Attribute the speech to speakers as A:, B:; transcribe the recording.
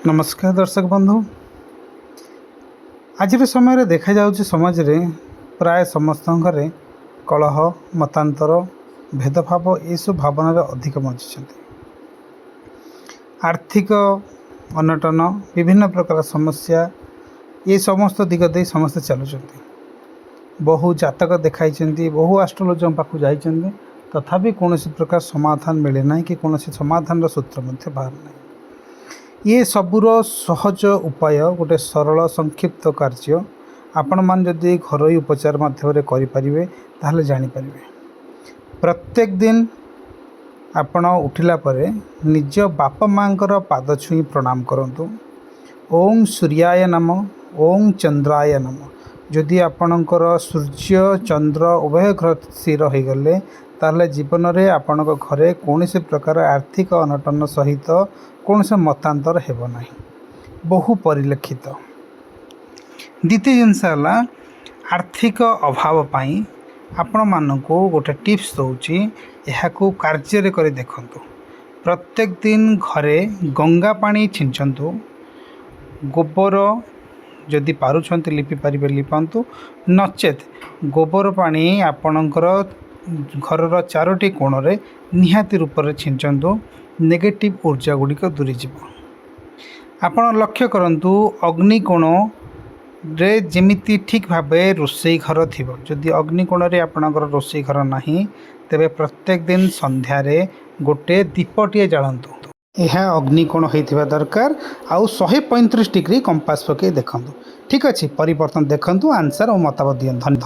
A: नमस्कार दर्शक बंधु। आज समय देखा जाउछि समाज रे प्राय समस्त घरे कलह मतांतर भेदभाव ये सब भावना अधिक मचुंट। आर्थिक अनटन विभिन्न प्रकार समस्या ये समस्त दिग दे समस्ते चलुँच। बहु जातक देखाई बहु आस्ट्रोलोजर पाखु जाइछन्ति तथापि कौन प्रकार समाधान मिले ना कि कौन समाधान सूत्र बाहर ना। ये सबूर सहज उपाय गोटे सरल संक्षिप्त कार्य आपण मान जदि घरोई उपचार माध्यम करें ताहले जानीपर। प्रत्येक दिन आपण उठिला परे निज बापा माँकर पाद छुई प्रणाम करंतु। ओम सूर्याय नम, ओम चंद्राय नम। जदि आपणकर सूर्य चंद्र उभय ग्रह स्थिर हो गले ताहले जीवन में आपण घरे कौन प्रकार आर्थिक अनटन सहित कौन से मतांतर हेब ना, बहु परिलक्षित। द्वितीय जिनस आर्थिक अभाव पाई आपण मानकु गोटे टिप्स दौची, यहाकू कार्य कर देखंतु। प्रत्येक दिन घरे गंगा पानी छिंचंतु। गोबर जदि पारुछंती लिपि पारिबे लिपंतु, नचेत गोबर पानी आपणकर घरर चारोटी कोण रे निहाती रूप से छिंचंतु। नेगेटिव ऊर्जा गुड़िक दूरी जीव। आपण लक्ष्य करंतु अग्निकोण रे जेमिति ठीक भाव रोषेई घर थी। जदि अग्निकोण रे आपणकर रोषेई घर नहीं तेबे प्रत्येक दिन संध्यारे गोटे दीपटीए जालंतु। यह अग्निकोण होइथिबा दरकार। आउ 135 डिग्री कंपास पके देखंतु। ठीक अछि, परिवर्तन देखंतु, आंसर और मतामत दियंतु। धन्यवाद।